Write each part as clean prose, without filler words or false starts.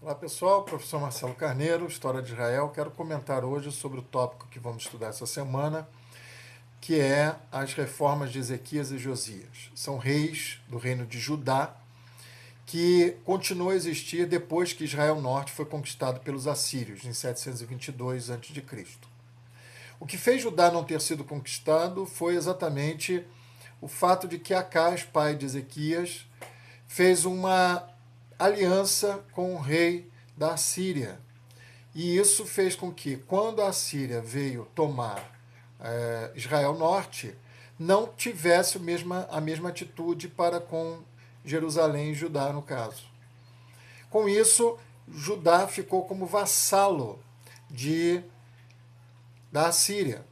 Olá pessoal, professor Marcelo Carneiro, História de Israel. Quero comentar hoje sobre o tópico que vamos estudar essa semana, que é as reformas de Ezequias e Josias. São reis do reino de Judá que continuou a existir depois que Israel Norte foi conquistado pelos assírios em 722 a.C. O que fez Judá não ter sido conquistado foi exatamente o fato de que Acás, pai de Ezequias, fez uma aliança com o rei da Assíria. E isso fez com que, quando a Assíria veio tomar Israel Norte, não tivesse a mesma atitude para com Jerusalém e Judá, no caso. Com isso, Judá ficou como vassalo de, da Assíria,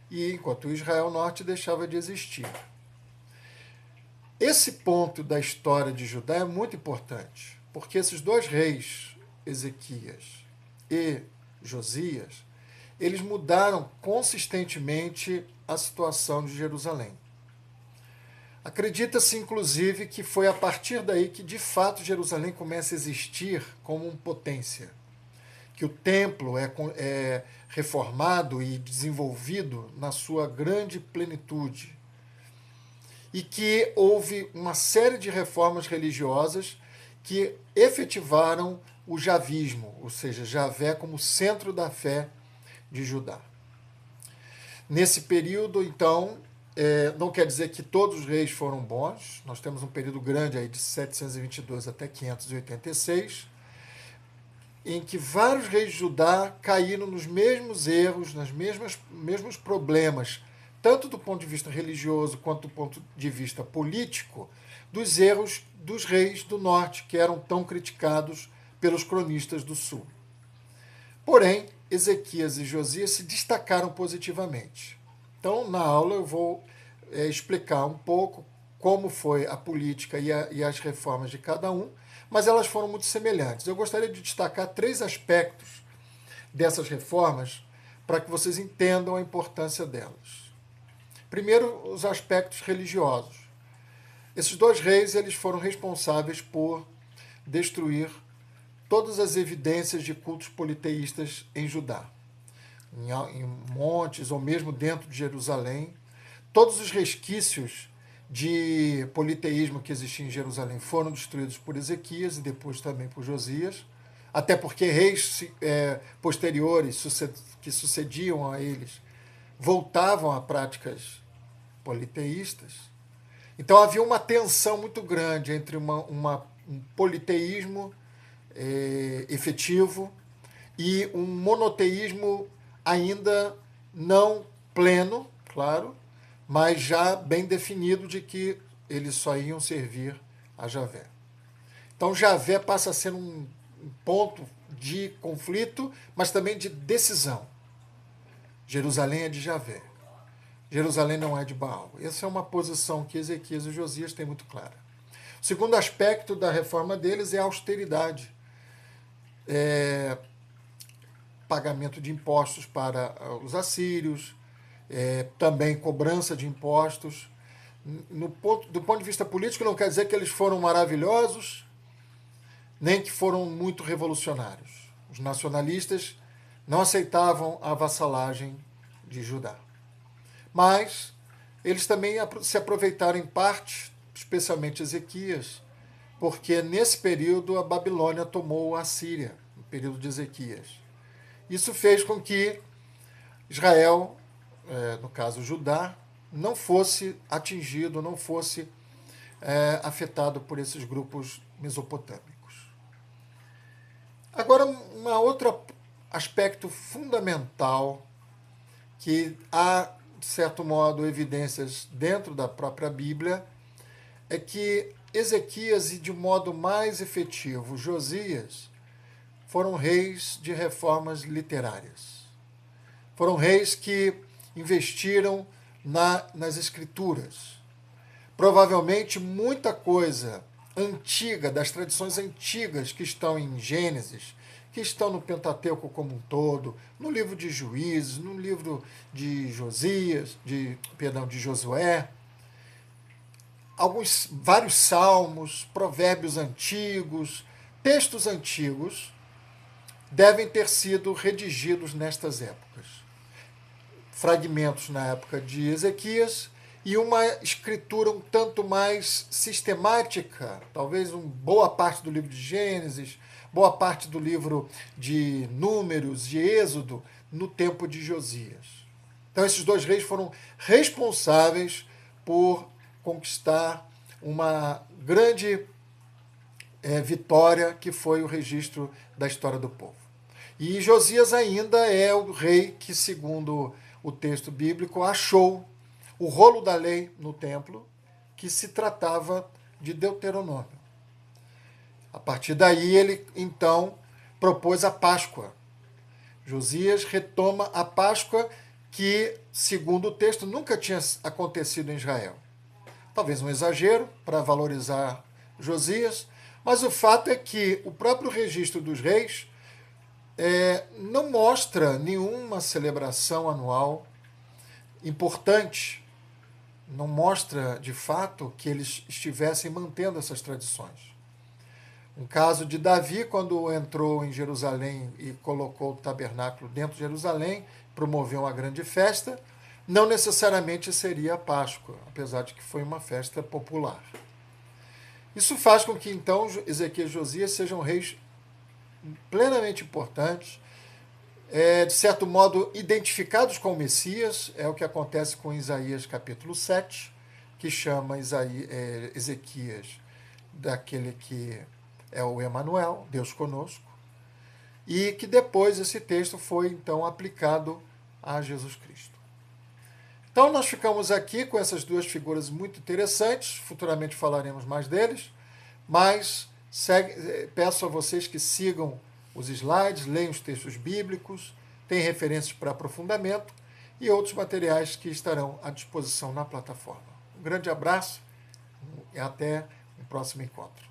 e enquanto Israel Norte deixava de existir. Esse ponto da história de Judá é muito importante, porque esses dois reis, Ezequias e Josias, eles mudaram consistentemente a situação de Jerusalém. Acredita-se, inclusive, que foi a partir daí que, de fato, Jerusalém começa a existir como uma potência, que o templo é reformado e desenvolvido na sua grande plenitude, e que houve uma série de reformas religiosas que efetivaram o javismo, ou seja, Javé como centro da fé de Judá. Nesse período, então, não quer dizer que todos os reis foram bons, nós temos um período grande aí de 722 até 586, em que vários reis de Judá caíram nos mesmos erros, nos mesmos problemas, tanto do ponto de vista religioso quanto do ponto de vista político, dos erros dos reis do norte, que eram tão criticados pelos cronistas do sul. Porém, Ezequias e Josias se destacaram positivamente. Então, na aula, eu vou explicar um pouco como foi a política e as reformas de cada um, mas elas foram muito semelhantes. Eu gostaria de destacar três aspectos dessas reformas para que vocês entendam a importância delas. Primeiro, os aspectos religiosos. Esses dois reis eles foram responsáveis por destruir todas as evidências de cultos politeístas em Judá, em montes ou mesmo dentro de Jerusalém. Todos os resquícios de politeísmo que existia em Jerusalém foram destruídos por Ezequias e depois também por Josias, até porque reis posteriores que sucediam a eles voltavam a práticas politeístas. Então havia uma tensão muito grande entre um politeísmo efetivo e um monoteísmo ainda não pleno, claro, mas já bem definido de que eles só iam servir a Javé. Então Javé passa a ser um ponto de conflito, mas também de decisão. Jerusalém é de Javé. Jerusalém não é de Baal. Essa é uma posição que Ezequias e Josias têm muito clara. O segundo aspecto da reforma deles é a austeridade. Pagamento de impostos para os assírios, também cobrança de impostos. Do ponto de vista político, não quer dizer que eles foram maravilhosos, nem que foram muito revolucionários. Os nacionalistas não aceitavam a vassalagem de Judá. Mas eles também se aproveitaram em parte, especialmente Ezequias, porque nesse período a Babilônia tomou a Síria, no período de Ezequias. Isso fez com que Israel, no caso Judá, não fosse atingido, não fosse afetado por esses grupos mesopotâmicos. Agora, um outro aspecto fundamental que há, de certo modo, evidências dentro da própria Bíblia é que Ezequias e, de modo mais efetivo, Josias foram reis de reformas literárias. Foram reis que investiram nas escrituras. Provavelmente muita coisa antiga, das tradições antigas que estão em Gênesis, que estão no Pentateuco como um todo, no livro de Juízes, no livro de de Josué, vários salmos, provérbios antigos, textos antigos devem ter sido redigidos nestas épocas. Fragmentos na época de Ezequias e uma escritura um tanto mais sistemática, talvez boa parte do livro de Gênesis, boa parte do livro de Números, de Êxodo, no tempo de Josias. Então esses dois reis foram responsáveis por conquistar uma grande vitória, que foi o registro da história do povo. E Josias ainda é o rei que, segundo o texto bíblico, achou o rolo da lei no templo, que se tratava de Deuteronômio. A partir daí, ele, então, propôs a Páscoa. Josias retoma a Páscoa que, segundo o texto, nunca tinha acontecido em Israel. Talvez um exagero para valorizar Josias, mas o fato é que o próprio registro dos reis não mostra nenhuma celebração anual importante, não mostra de fato que eles estivessem mantendo essas tradições. Um caso de Davi, quando entrou em Jerusalém e colocou o tabernáculo dentro de Jerusalém, promoveu uma grande festa, não necessariamente seria a Páscoa, apesar de que foi uma festa popular. Isso faz com que, então, Ezequias e Josias sejam reis plenamente importantes, de certo modo identificados com o Messias, é o que acontece com Isaías capítulo 7, que chama Ezequias daquele que é o Emanuel, Deus conosco, e que depois esse texto foi então aplicado a Jesus Cristo. Então nós ficamos aqui com essas duas figuras muito interessantes, futuramente falaremos mais deles, mas peço a vocês que sigam os slides, leiam os textos bíblicos, tem referências para aprofundamento e outros materiais que estarão à disposição na plataforma. Um grande abraço e até o próximo encontro.